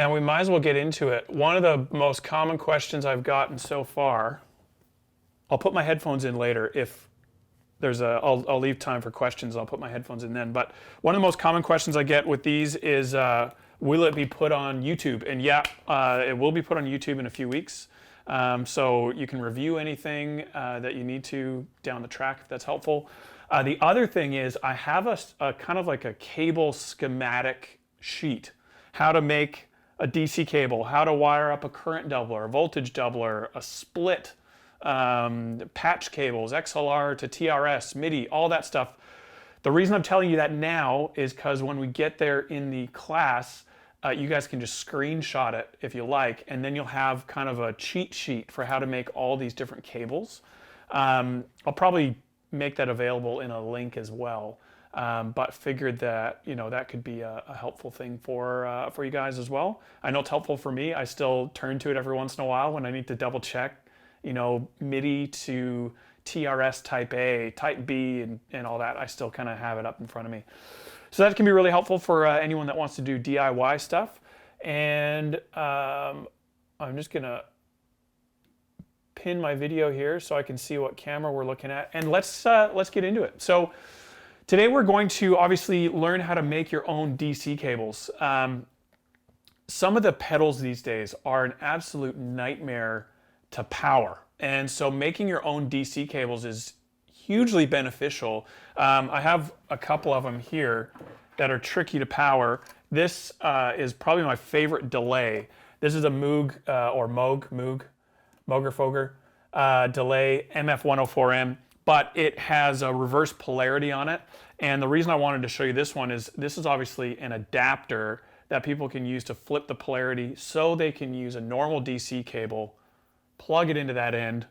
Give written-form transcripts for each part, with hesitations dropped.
And we might as well get into it. One of the most common questions I've gotten so far, I'll put my headphones in later if I'll leave time for questions. I'll put my headphones in then. But one of the most common questions I get with these is, will it be put on YouTube? And yeah, it will be put on YouTube in a few weeks. So you can review anything that you need to down the track if that's helpful. The other thing is I have a kind of like a cable schematic sheet. How to make a DC cable, how to wire up a current doubler, a voltage doubler, a split, patch cables, XLR to TRS, MIDI, all that stuff. The reason I'm telling you that now is because when we get there in the class, you guys can just screenshot it if you like, and then you'll have kind of a cheat sheet for how to make all these different cables. I'll probably make that available in a link as well, but figured that that could be a helpful thing for you guys as well. I know it's helpful for me. I still turn to it every once in a while when I need to double check, MIDI to TRS type A, type B, and all that. I still kind of have it up in front of me. So that can be really helpful for anyone that wants to do DIY stuff. And I'm just gonna pin my video here so I can see what camera we're looking at. And let's get into it. So today we're going to obviously learn how to make your own DC cables. Some of the pedals these days are an absolute nightmare to power. And so making your own DC cables is hugely beneficial. I have a couple of them here that are tricky to power. This is probably my favorite delay. This is a Moog or Moog delay MF104M, but it has a reverse polarity on it. And the reason I wanted to show you this one is this is obviously an adapter that people can use to flip the polarity so they can use a normal DC cable, plug it into that end,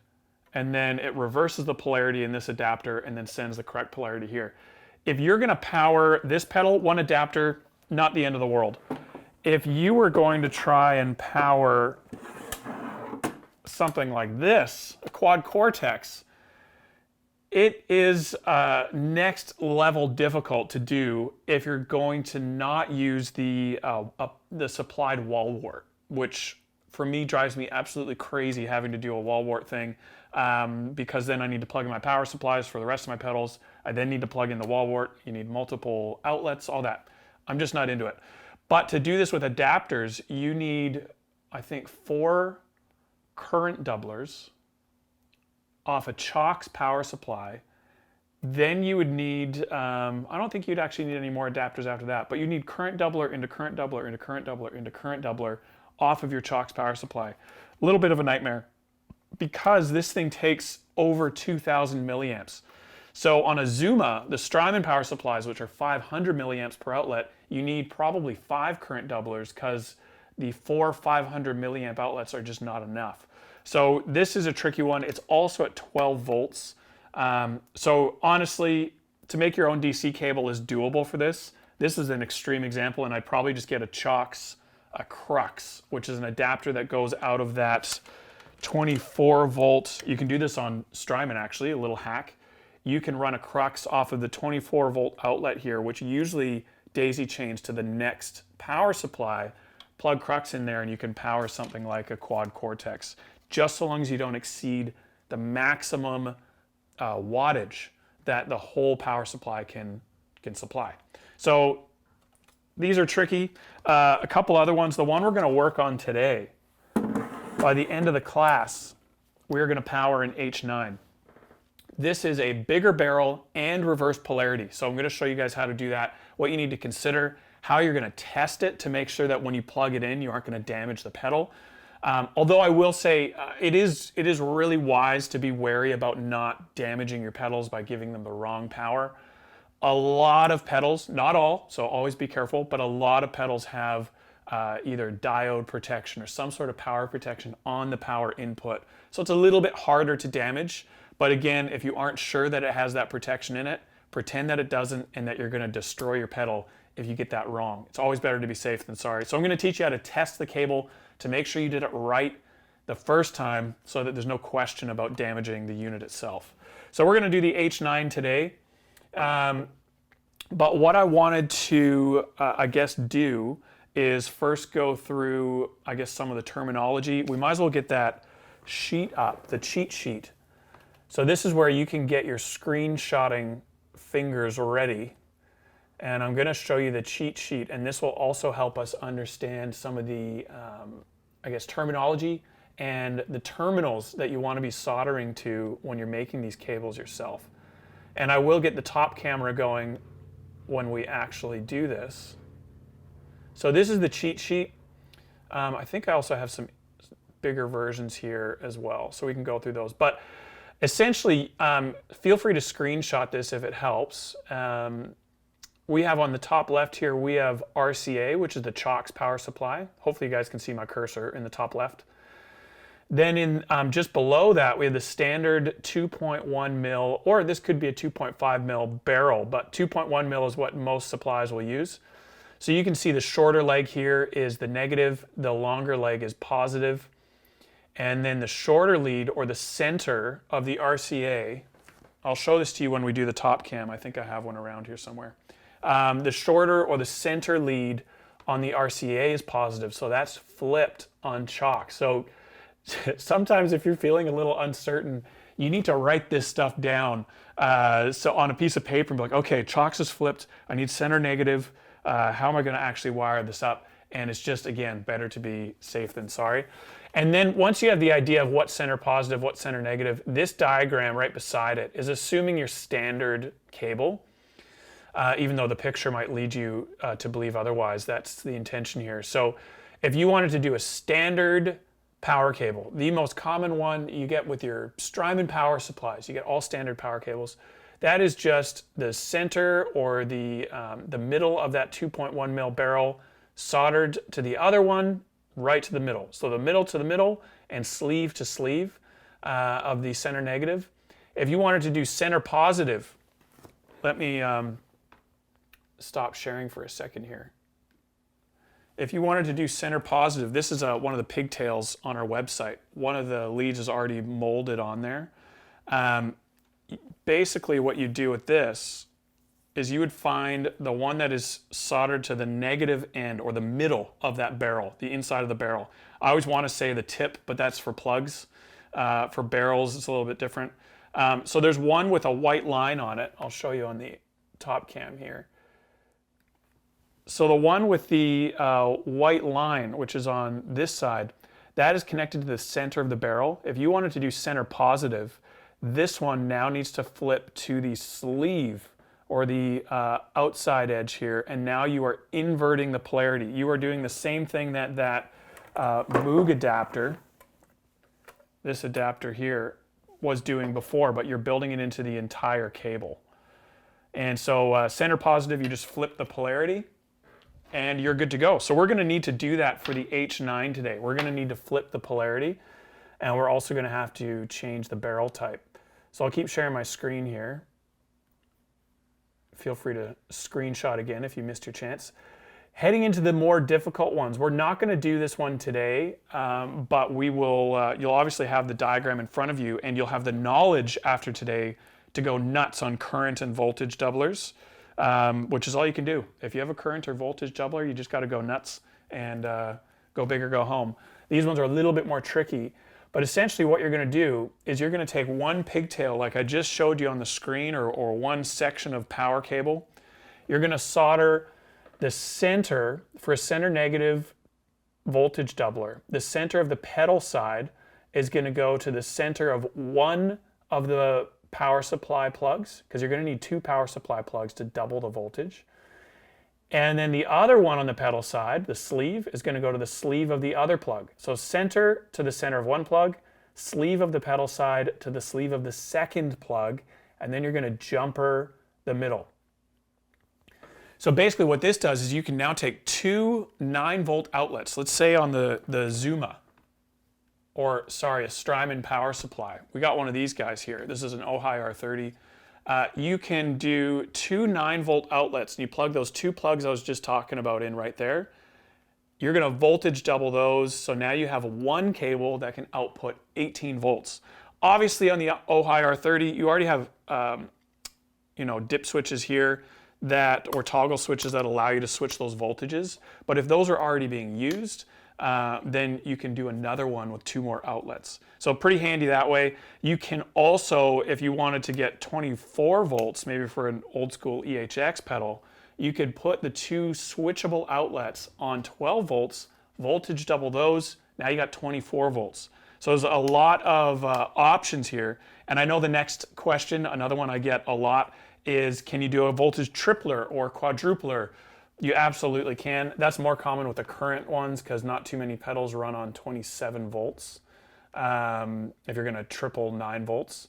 and then it reverses the polarity in this adapter and then sends the correct polarity here. If you're gonna power this pedal, one adapter, not the end of the world. If you were going to try and power something like this, a quad cortex, it is next level difficult to do if you're going to not use the supplied wall wart, which for me drives me absolutely crazy having to do a wall wart thing, because then I need to plug in my power supplies for the rest of my pedals. I then need to plug in the wall wart. You need multiple outlets, all that. I'm just not into it. But to do this with adapters, you need, I think, 4 current doublers off a Chalks power supply. Then you would need, I don't think you'd actually need any more adapters after that, but you need current doubler into current doubler into current doubler into current doubler off of your Chalks power supply. A little bit of a nightmare because this thing takes over 2,000 milliamps. So on a Zuma, the Strymon power supplies, which are 500 milliamps per outlet, you need probably 5 current doublers because the 4 500 milliamp outlets are just not enough. So this is a tricky one. It's also at 12 volts. So honestly, to make your own DC cable is doable for this. This is an extreme example, and I'd probably just get a Chalks, a Crux, which is an adapter that goes out of that 24 volt. You can do this on Strymon actually, a little hack. You can run a Crux off of the 24 volt outlet here, which usually daisy chains to the next power supply. Plug Crux in there and you can power something like a quad cortex, just so long as you don't exceed the maximum wattage that the whole power supply can supply. So these are tricky. A couple other ones. The one we're going to work on today, by the end of the class, we're going to power an H9. This is a bigger barrel and reverse polarity. So I'm going to show you guys how to do that, what you need to consider, how you're going to test it to make sure that when you plug it in, you aren't going to damage the pedal. Although I will say it is really wise to be wary about not damaging your pedals by giving them the wrong power. A lot of pedals, not all, so always be careful, but a lot of pedals have either diode protection or some sort of power protection on the power input. So it's a little bit harder to damage. But again, if you aren't sure that it has that protection in it, pretend that it doesn't and that you're going to destroy your pedal if you get that wrong. It's always better to be safe than sorry. So I'm going to teach you how to test the cable to make sure you did it right the first time so that there's no question about damaging the unit itself. So we're going to do the H9 today. But what I wanted to, I guess, do is first go through, I guess, some of the terminology. We might as well get that sheet up, the cheat sheet. So this is where you can get your screenshotting fingers ready. And I'm going to show you the cheat sheet, and this will also help us understand some of the, I guess, terminology and the terminals that you want to be soldering to when you're making these cables yourself. And I will get the top camera going when we actually do this. So this is the cheat sheet. I think I also have some bigger versions here as well, so we can go through those. But essentially, feel free to screenshot this if it helps. We have on the top left here, we have RCA, which is the Chalks power supply. Hopefully you guys can see my cursor in the top left. Then in just below that, we have the standard 2.1 mil, or this could be a 2.5 mil barrel, but 2.1 mil is what most supplies will use. So you can see the shorter leg here is the negative, the longer leg is positive, and then the shorter lead, or the center of the RCA, I'll show this to you when we do the top cam. I think I have one around here somewhere. The shorter or the center lead on the RCA is positive, so that's flipped on chalk. So sometimes if you're feeling a little uncertain, you need to write this stuff down. So on a piece of paper and be like, okay, chalks is flipped, I need center negative, how am I going to actually wire this up? And it's just, again, better to be safe than sorry. And then once you have the idea of what center positive, what center negative, this diagram right beside it is assuming your standard cable. Even though the picture might lead you to believe otherwise, that's the intention here. So if you wanted to do a standard power cable, the most common one you get with your Strymon power supplies, you get all standard power cables, that is just the center or the middle of that 2.1 mil barrel soldered to the other one, right to the middle. So the middle to the middle and sleeve to sleeve of the center negative. If you wanted to do center positive, let me stop sharing for a second here. If you wanted to do center positive, this is one of the pigtails on our website. One of the leads is already molded on there. Basically what you do with this is you would find the one that is soldered to the negative end, or the middle of that barrel, the inside of the barrel. I always want to say the tip, but that's for plugs. For barrels, it's a little bit different. So there's one with a white line on it. I'll show you on the top cam here. So the one with the white line, which is on this side, that is connected to the center of the barrel. If you wanted to do center positive, this one now needs to flip to the sleeve, or the outside edge here, and now you are inverting the polarity. You are doing the same thing that Moog adapter, this adapter here, was doing before, but you're building it into the entire cable. And so center positive, you just flip the polarity, and you're good to go. So we're going to need to do that for the H9 today. We're going to need to flip the polarity, and we're also going to have to change the barrel type. So I'll keep sharing my screen here. Feel free to screenshot again if you missed your chance. Heading into the more difficult ones, we're not going to do this one today, but we will. You'll obviously have the diagram in front of you, and you'll have the knowledge after today to go nuts on current and voltage doublers, which is all you can do. If you have a current or voltage doubler, you just got to go nuts and go big or go home. These ones are a little bit more tricky, but essentially what you're going to do is you're going to take one pigtail like I just showed you on the screen, or one section of power cable. You're going to solder the center for a center negative voltage doubler. The center of the pedal side is going to go to the center of one of the power supply plugs, because you're going to need two power supply plugs to double the voltage. And then the other one on the pedal side, the sleeve, is going to go to the sleeve of the other plug. So center to the center of one plug, sleeve of the pedal side to the sleeve of the second plug, and then you're going to jumper the middle. So basically what this does is you can now take two 9-volt outlets, let's say on the Zuma, or sorry, a Strymon power supply. We got one of these guys here. This is an Ojai R30. You can do two 9-volt outlets, and you plug those two plugs I was just talking about in right there. You're going to voltage double those, so now you have one cable that can output 18 volts. Obviously on the Ojai R30, you already have dip switches here or toggle switches that allow you to switch those voltages. But if those are already being used, then you can do another one with 2 more outlets. So pretty handy that way. You can also, if you wanted to get 24 volts, maybe for an old school EHX pedal, you could put the 2 switchable outlets on 12 volts, voltage double those, now you got 24 volts. So there's a lot of options here. And I know the next question, another one I get a lot, is can you do a voltage tripler or quadrupler? You absolutely can. That's more common with the current ones because not too many pedals run on 27 volts if you're going to triple 9 volts.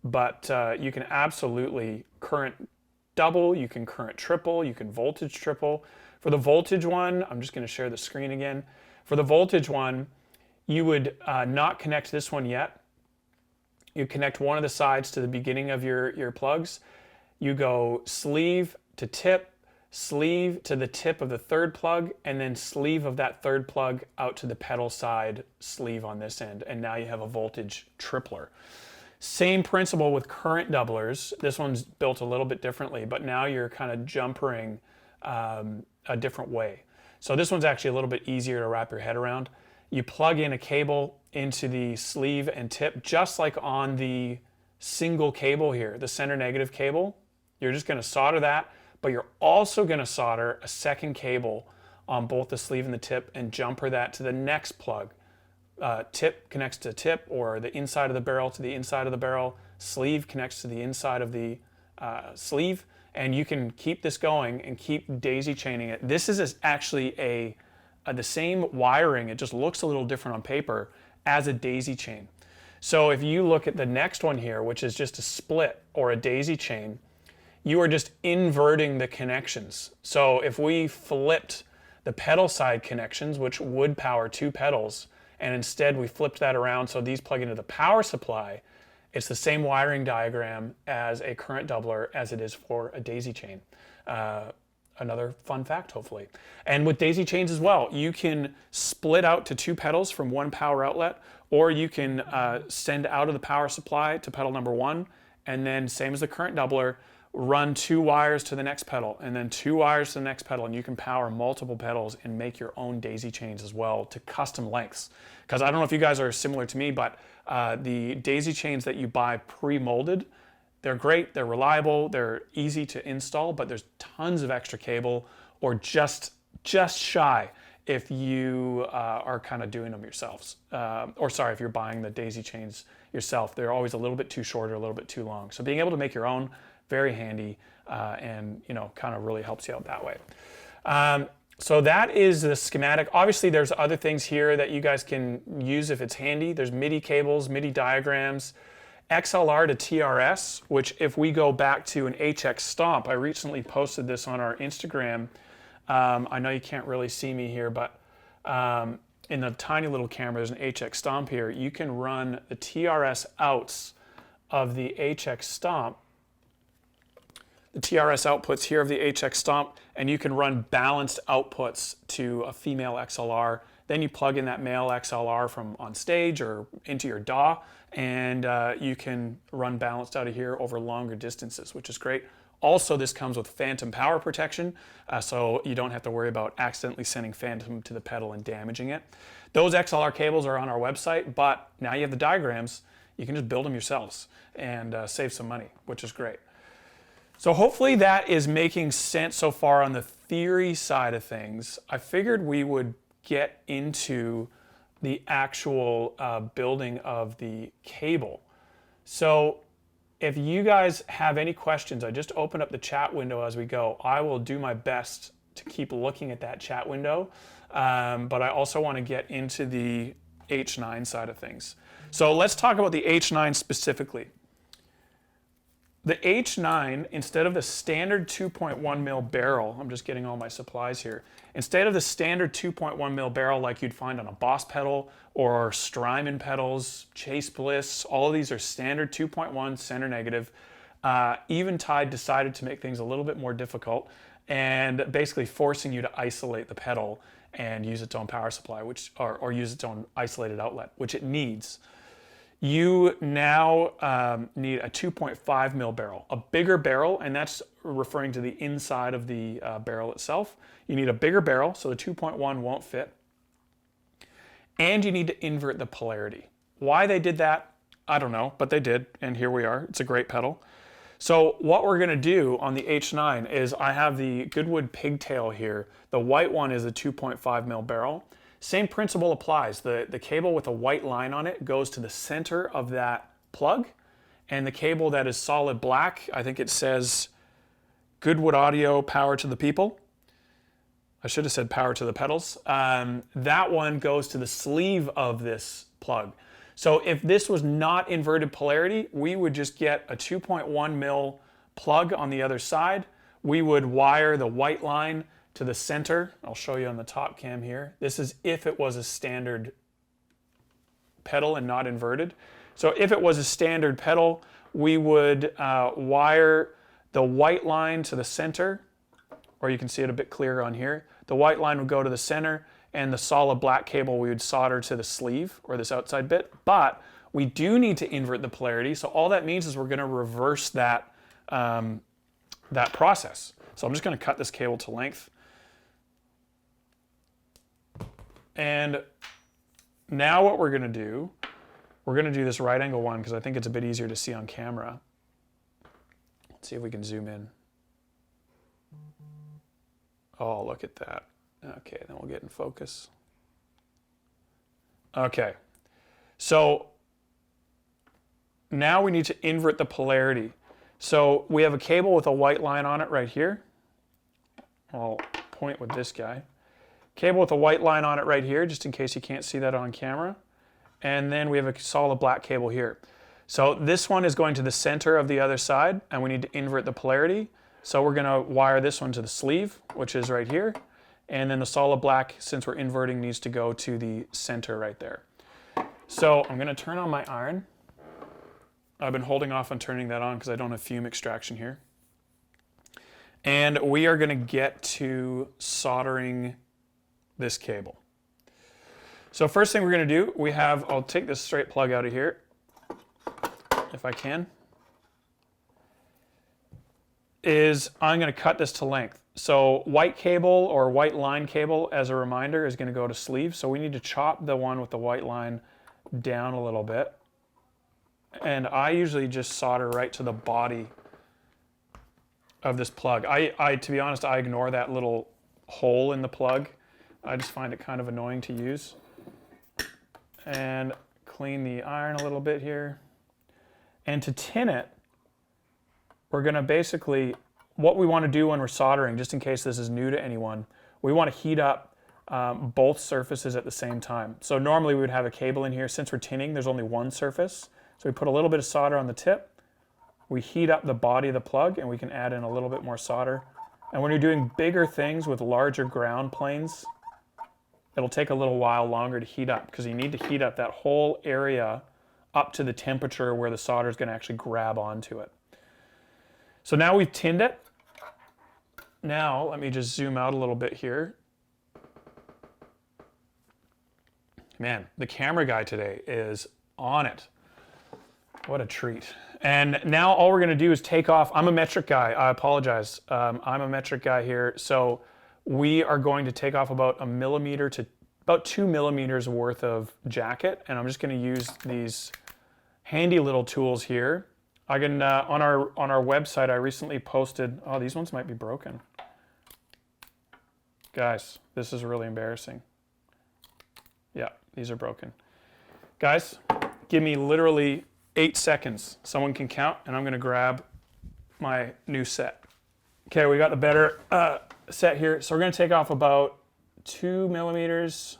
But you can absolutely current double, you can current triple, you can voltage triple. For the voltage one, I'm just going to share the screen again. For the voltage one, you would not connect this one yet. You connect one of the sides to the beginning of your plugs. You go sleeve to tip, sleeve to the tip of the 3rd plug, and then sleeve of that 3rd plug out to the pedal side sleeve on this end. And now you have a voltage tripler. Same principle with current doublers. This one's built a little bit differently, but now you're kind of jumpering a different way. So this one's actually a little bit easier to wrap your head around. You plug in a cable into the sleeve and tip, just like on the single cable here, the center negative cable. You're just going to solder that, but you're also going to solder a second cable on both the sleeve and the tip and jumper that to the next plug. Tip connects to tip, or the inside of the barrel to the inside of the barrel. Sleeve connects to the inside of the sleeve, and you can keep this going and keep daisy chaining it. This is actually the same wiring, it just looks a little different on paper, as a daisy chain. So if you look at the next one here, which is just a split or a daisy chain, you are just inverting the connections. So if we flipped the pedal side connections, which would power 2 pedals, and instead we flipped that around so these plug into the power supply, it's the same wiring diagram as a current doubler as it is for a daisy chain. Another fun fact, hopefully. And with daisy chains as well, you can split out to 2 pedals from 1 power outlet, or you can send out of the power supply to pedal number 1, and then same as the current doubler, run 2 wires to the next pedal, and then 2 wires to the next pedal, and you can power multiple pedals and make your own daisy chains as well to custom lengths. Because I don't know if you guys are similar to me, but the daisy chains that you buy pre-molded, they're great, they're reliable, they're easy to install, but there's tons of extra cable, or just shy if you are kind of doing them yourselves. If you're buying the daisy chains yourself, they're always a little bit too short or a little bit too long. So being able to make your own, very handy, and kind of really helps you out that way. So that is the schematic. Obviously, there's other things here that you guys can use if it's handy. There's MIDI cables, MIDI diagrams, XLR to TRS, which if we go back to an HX Stomp, I recently posted this on our Instagram. I know you can't really see me here, but in the tiny little camera, there's an HX Stomp here. You can run the TRS outs of the HX Stomp, the TRS outputs here of the HX Stomp, and you can run balanced outputs to a female XLR. Then you plug in that male XLR from on stage or into your DAW, and you can run balanced out of here over longer distances, which is great. Also, this comes with phantom power protection, so you don't have to worry about accidentally sending phantom to the pedal and damaging it. Those XLR cables are on our website, but now you have the diagrams, you can just build them yourselves and save some money, which is great. So hopefully that is making sense so far on the theory side of things. I figured we would get into the actual building of the cable. So if you guys have any questions, I just open up the chat window as we go. I will do my best to keep looking at that chat window, but I also want to get into the H9 side of things. So let's talk about the H9 specifically. The H9, instead of the standard 2.1 mil barrel, I'm just getting all my supplies here. Instead of the standard 2.1 mil barrel like you'd find on a Boss pedal or Strymon pedals, Chase Bliss, all of these are standard 2.1 center negative. Eventide decided to make things a little bit more difficult and basically forcing you to isolate the pedal and use its own power supply, or use its own isolated outlet, which it needs. You now need a 2.5 mil barrel, a bigger barrel, and that's referring to the inside of the barrel itself. You need a bigger barrel, so the 2.1 won't fit. And you need to invert the polarity. Why they did that, I don't know, but they did, and here we are. It's a great pedal. So what we're gonna do on the H9 is I have the Goodwood pigtail here. The white one is a 2.5 mil barrel. Same principle applies. The cable with a white line on it goes to the center of that plug, and the cable that is solid black, I think it says Goodwood Audio, power to the people. I should have said power to the pedals. That one goes to the sleeve of this plug. So if this was not inverted polarity, we would just get a 2.1 mil plug on the other side. We would wire the white line to the center. I'll show you on the top cam here. This is if it was a standard pedal and not inverted. So if it was a standard pedal, we would wire the white line to the center, or you can see it a bit clearer on here. The white line would go to the center, and the solid black cable we would solder to the sleeve, or this outside bit. But we do need to invert the polarity, so all that means is we're gonna reverse that, that process. So I'm just gonna cut this cable to length. And now what we're gonna do this right angle one because I think it's a bit easier to see on camera. Let's see if we can zoom in. Oh, look at that. Okay, then we'll get in focus. Okay, so now we need to invert the polarity. So we have a cable with a white line on it right here. I'll point with this guy. Cable with a white line on it right here, just in case you can't see that on camera. And then we have a solid black cable here. So this one is going to the center of the other side, and we need to invert the polarity. So we're gonna wire this one to the sleeve, which is right here. And then the solid black, since we're inverting, needs to go to the center right there. So I'm gonna turn on my iron. I've been holding off on turning that on because I don't have fume extraction here. And we are gonna get to soldering this cable. So first thing we're gonna do, I'll take this straight plug out of here, if I can, is I'm gonna cut this to length. So white cable or white line cable, as a reminder, is gonna go to sleeve. So we need to chop the one with the white line down a little bit. And I usually just solder right to the body of this plug. To be honest, I ignore that little hole in the plug. I just find it kind of annoying to use. And clean the iron a little bit here. And to tin it, we're gonna basically, what we wanna do when we're soldering, just in case this is new to anyone, we wanna heat up both surfaces at the same time. So normally we would have a cable in here. Since we're tinning, there's only one surface. So we put a little bit of solder on the tip, we heat up the body of the plug, and we can add in a little bit more solder. And when you're doing bigger things with larger ground planes, it'll take a little while longer to heat up because you need to heat up that whole area up to the temperature where the solder is going to actually grab onto it. So now we've tinned it. Now let me just zoom out a little bit here. Man, the camera guy today is on it. What a treat. And now all we're going to do is take off. I'm a metric guy. I apologize. I'm a metric guy here. So we are going to take off about 1 millimeter to about 2 millimeters worth of jacket. And I'm just going to use these handy little tools here. I can, on our website, I recently posted, oh, these ones might be broken. Guys, this is really embarrassing. Yeah, these are broken. Guys, give me literally 8 seconds. Someone can count, and I'm gonna grab my new set. Okay, we got the better set here. So we're gonna take off about 2 millimeters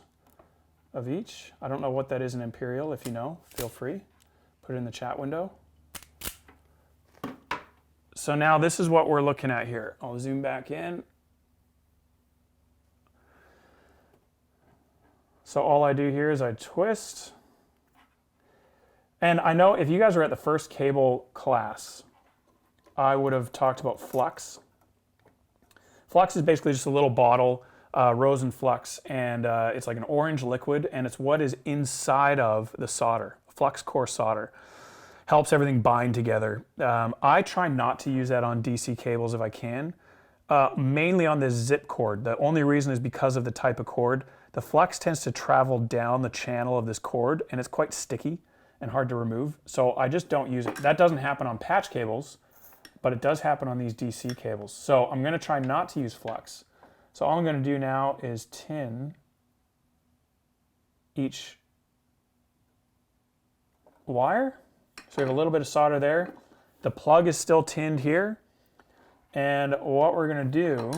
of each. I don't know what that is in imperial. If you know, feel free. Put it in the chat window. So now this is what we're looking at here. I'll zoom back in. So all I do here is I twist. And I know if you guys were at the first cable class, I would have talked about flux. Flux is basically just a little bottle, rosin flux, and it's like an orange liquid, and it's what is inside of the solder, flux core solder. helps everything bind together. I try not to use that on DC cables if I can, mainly on this zip cord. The only reason is because of the type of cord. The flux tends to travel down the channel of this cord, and it's quite sticky and hard to remove, so I just don't use it. That doesn't happen on patch cables, but it does happen on these DC cables. So I'm going to try not to use flux. So all I'm going to do now is tin each wire. So we have a little bit of solder there. The plug is still tinned here. And what we're going to do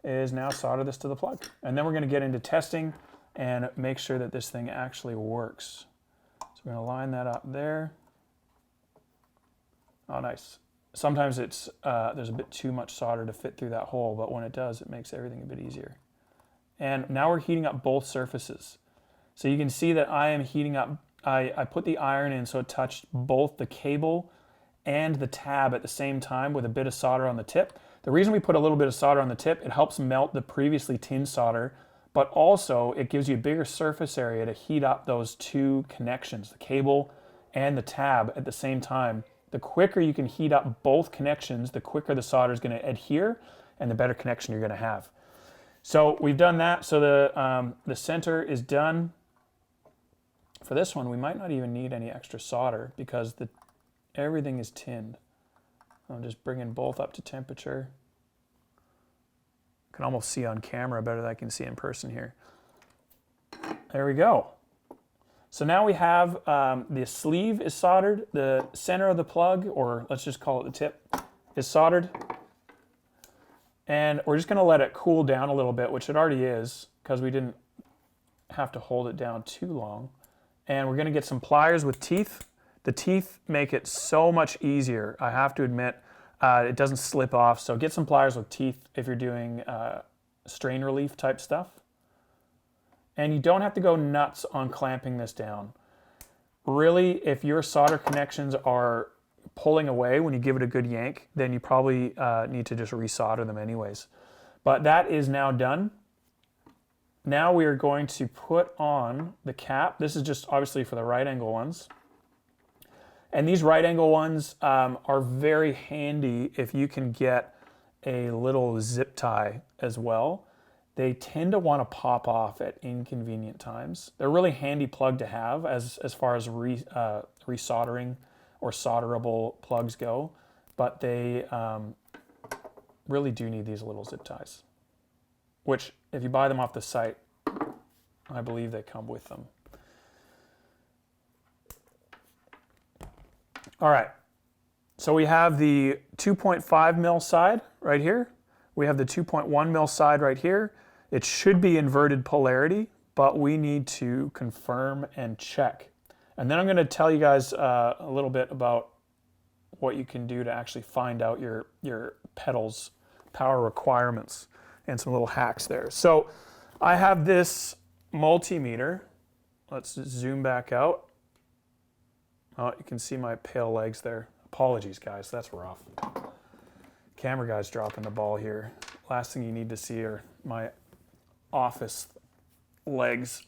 is now solder this to the plug. And then we're going to get into testing and make sure that this thing actually works. So we're going to line that up there. Oh, nice. Sometimes it's there's a bit too much solder to fit through that hole, but when it does, it makes everything a bit easier. And now we're heating up both surfaces. So you can see that I am heating up. I put the iron in so it touched both the cable and the tab at the same time with a bit of solder on the tip. The reason we put a little bit of solder on the tip, it helps melt the previously tinned solder, but also it gives you a bigger surface area to heat up those two connections, the cable and the tab at the same time. The quicker you can heat up both connections, the quicker the solder is going to adhere and the better connection you're going to have. So we've done that. So the center is done. For this one, we might not even need any extra solder because everything is tinned. I'm just bringing both up to temperature. You can almost see on camera better than I can see in person here. There we go. So now we have the sleeve is soldered, the center of the plug, or let's just call it the tip, is soldered. And we're just going to let it cool down a little bit, which it already is because we didn't have to hold it down too long. And we're going to get some pliers with teeth. The teeth make it so much easier. I have to admit, it doesn't slip off. So get some pliers with teeth if you're doing strain relief type stuff. And you don't have to go nuts on clamping this down. Really, if your solder connections are pulling away when you give it a good yank, then you probably need to just resolder them anyways. But that is now done. Now we are going to put on the cap. This is just obviously for the right angle ones. And these right angle ones are very handy if you can get a little zip tie as well. They tend to want to pop off at inconvenient times. They're a really handy plug to have as far as resoldering or solderable plugs go, but they really do need these little zip ties, which if you buy them off the site, I believe they come with them. All right, so we have the 2.5 mil side right here. We have the 2.1 mil side right here. It should be inverted polarity, but we need to confirm and check. And then I'm going to tell you guys a little bit about what you can do to actually find out your pedals power requirements and some little hacks there. So I have this multimeter. Let's zoom back out. Oh, you can see my pale legs there. Apologies, guys, that's rough. Camera guy's dropping the ball here. Last thing you need to see are my office legs.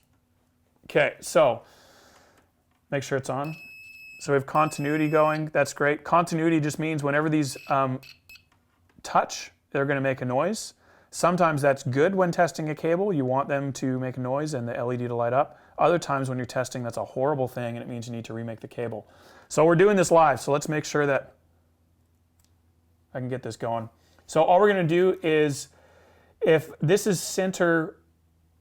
Okay, so make sure it's on. So we have continuity going. That's great. Continuity just means whenever these touch, they're going to make a noise. Sometimes that's good when testing a cable. You want them to make a noise and the LED to light up. Other times when you're testing, that's a horrible thing and it means you need to remake the cable. So we're doing this live, so let's make sure that I can get this going. So all we're going to do is, if this is center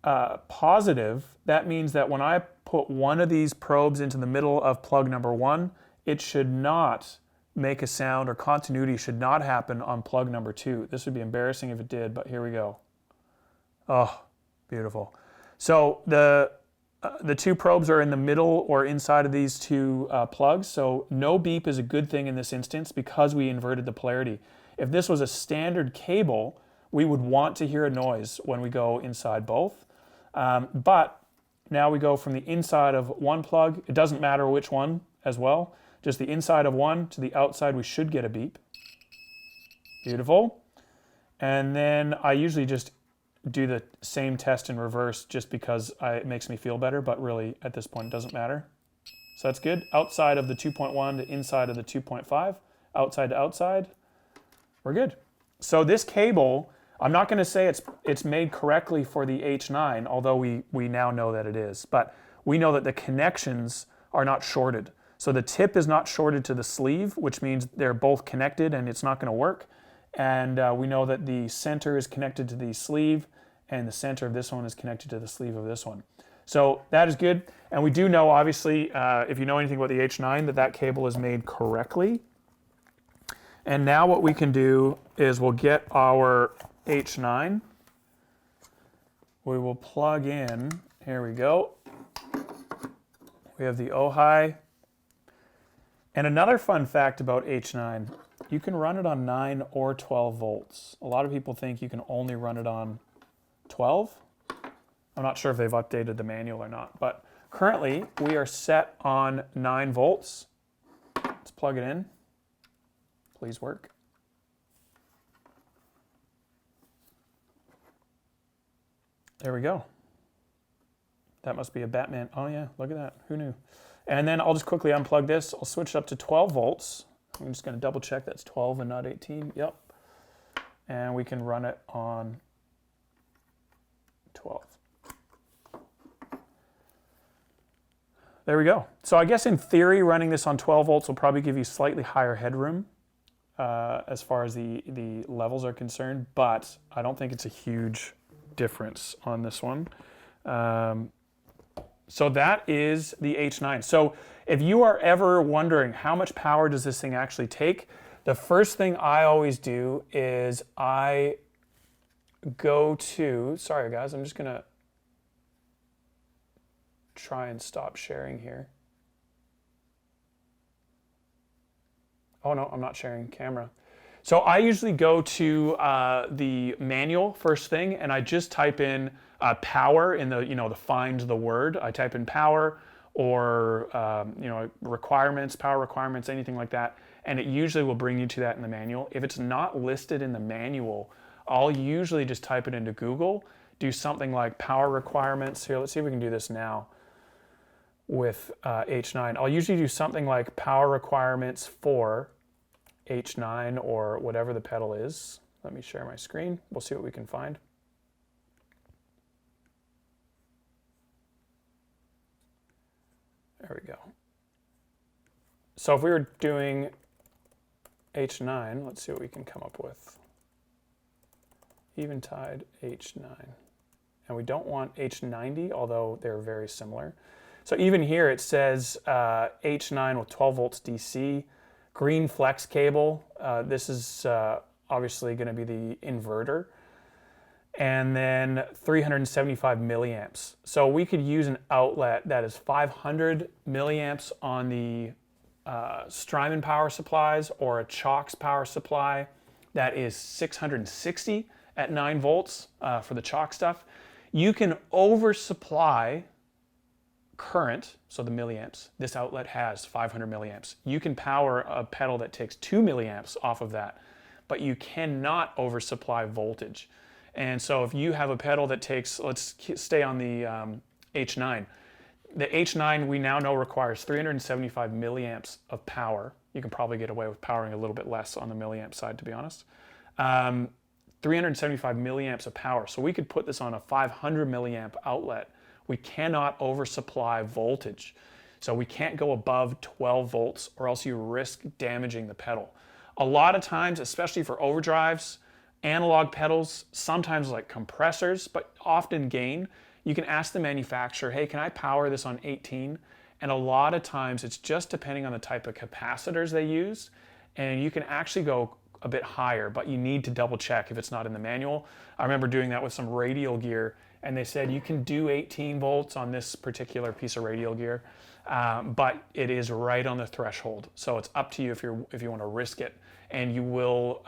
positive, that means that when I put one of these probes into the middle of plug number 1, it should not make a sound, or continuity should not happen on plug number 2. This would be embarrassing if it did, but here we go. Oh, beautiful. So the two probes are in the middle or inside of these two plugs, so no beep is a good thing in this instance because we inverted the polarity. If this was a standard cable, we would want to hear a noise when we go inside both. But now we go from the inside of one plug, it doesn't matter which one as well, just the inside of one to the outside, we should get a beep. Beautiful. And then I usually just do the same test in reverse just because it makes me feel better, but really at this point it doesn't matter. So that's good. Outside of the 2.1 to inside of the 2.5, outside to outside, we're good. So this cable, I'm not going to say it's made correctly for the H9, although we now know that it is. But we know that the connections are not shorted. So the tip is not shorted to the sleeve, which means they're both connected and it's not going to work. And we know that the center is connected to the sleeve and the center of this one is connected to the sleeve of this one. So that is good. And we do know, obviously, if you know anything about the H9, that cable is made correctly. And now what we can do is we'll get our H9. We will plug in, here we go. We have the Ojai. And another fun fact about H9, you can run it on 9 or 12 volts. A lot of people think you can only run it on 12. I'm not sure if they've updated the manual or not, but currently we are set on 9 volts. Let's plug it in. Please work. There we go. That must be a Batman. Oh yeah, look at that. Who knew? And then I'll just quickly unplug this. I'll switch it up to 12 volts. I'm just going to double check that's 12 and not 18. Yep. And we can run it on 12. There we go. So I guess in theory, running this on 12 volts will probably give you slightly higher headroom as far as the levels are concerned, but I don't think it's a huge difference on this one. So that is the H9. So if you are ever wondering how much power does this thing actually take, the first thing I always do is I go to, sorry guys, I'm just gonna try and stop sharing here. Oh no, I'm not sharing camera. So I usually go to the manual first thing, and I just type in power in the, the find the word. I type in power or, requirements, power requirements, anything like that. And it usually will bring you to that in the manual. If it's not listed in the manual, I'll usually just type it into Google, do something like power requirements. Here, let's see if we can do this now with H9. I'll usually do something like power requirements for H9 or whatever the pedal is. Let me share my screen. We'll see what we can find. There we go. So if we were doing H9, let's see what we can come up with. Eventide H9. And we don't want H90, although they're very similar. So even here it says H9 with 12 volts DC, green flex cable. This is obviously going to be the inverter. And then 375 milliamps. So we could use an outlet that is 500 milliamps on the Strymon power supplies or a Chalks power supply that is 660 at 9 volts for the Chalk stuff. You can oversupply current, so the milliamps. This outlet has 500 milliamps. You can power a pedal that takes 2 milliamps off of that, but you cannot oversupply voltage. And so if you have a pedal that takes, let's stay on the H9. The H9 we now know requires 375 milliamps of power. You can probably get away with powering a little bit less on the milliamp side, to be honest. 375 milliamps of power. So we could put this on a 500 milliamp outlet. We cannot oversupply voltage. So we can't go above 12 volts or else you risk damaging the pedal. A lot of times, especially for overdrives, analog pedals, sometimes like compressors, but often gain, you can ask the manufacturer, hey, can I power this on 18? And a lot of times it's just depending on the type of capacitors they use, and you can actually go a bit higher, but you need to double check if it's not in the manual. I remember doing that with some radial gear, and they said you can do 18 volts on this particular piece of radial gear, but it is right on the threshold. So it's up to you if you want to risk it, and you will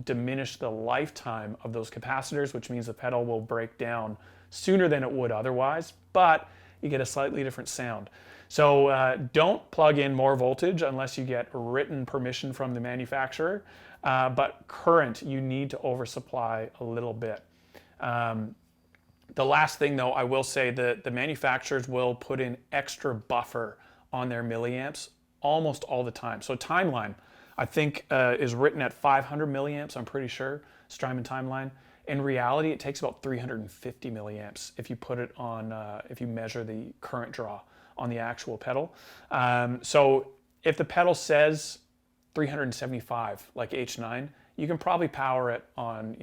diminish the lifetime of those capacitors, which means the pedal will break down sooner than it would otherwise, but you get a slightly different sound. So don't plug in more voltage unless you get written permission from the manufacturer, but current, you need to oversupply a little bit. The last thing though, I will say that the manufacturers will put in extra buffer on their milliamps almost all the time. So timeline, I think, is written at 500 milliamps, I'm pretty sure, Strymon timeline. In reality, it takes about 350 milliamps if you put it on, if you measure the current draw on the actual pedal. So if the pedal says 375, like H9, you can probably power it on,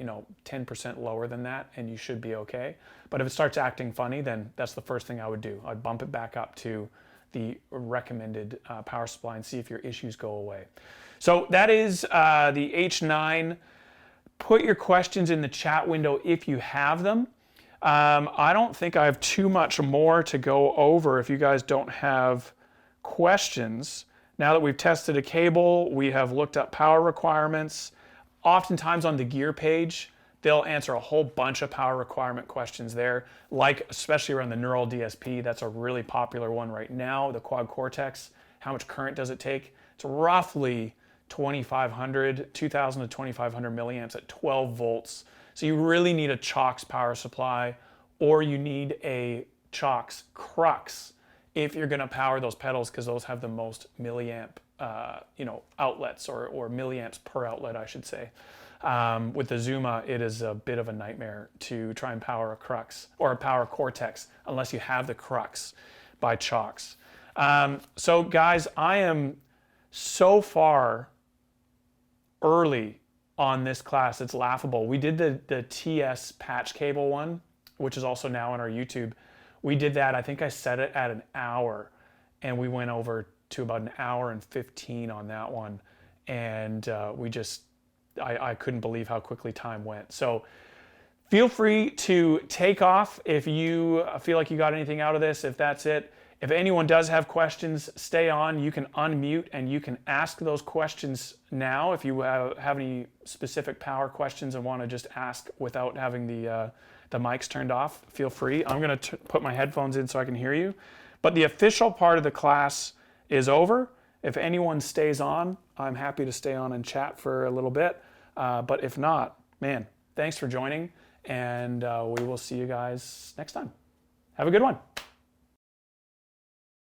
10% lower than that, and you should be okay. But if it starts acting funny, then that's the first thing I would do. I'd bump it back up to the recommended power supply and see if your issues go away. So that is the H9. Put your questions in the chat window if you have them. I don't think I have too much more to go over if you guys don't have questions. Now that we've tested a cable, we have looked up power requirements. Oftentimes on the gear page, they'll answer a whole bunch of power requirement questions there, like especially around the Neural DSP. That's a really popular one right now, the Quad Cortex. How much current does it take? It's roughly 2,000 to 2,500 milliamps at 12 volts. So you really need a Chox power supply, or you need a Chox Crux if you're going to power those pedals, because those have the most milliamp outlets, or milliamps per outlet, I should say. With the Zuma, it is a bit of a nightmare to try and power a Crux or a power Cortex unless you have the Crux by Chox. So guys, I am so far early on this class, it's laughable. We did the TS patch cable one, which is also now on our YouTube. We did that, I think I set it at an hour, and we went over to about an hour and 15 on that one. And I couldn't believe how quickly time went. So feel free to take off if you feel like you got anything out of this, if that's it. If anyone does have questions, stay on. You can unmute and you can ask those questions now. If you have any specific power questions and want to just ask without having the mics turned off, feel free. I'm going to put my headphones in so I can hear you. But the official part of the class is over. If anyone stays on, I'm happy to stay on and chat for a little bit. But if not, man, thanks for joining, and we will see you guys next time. Have a good one.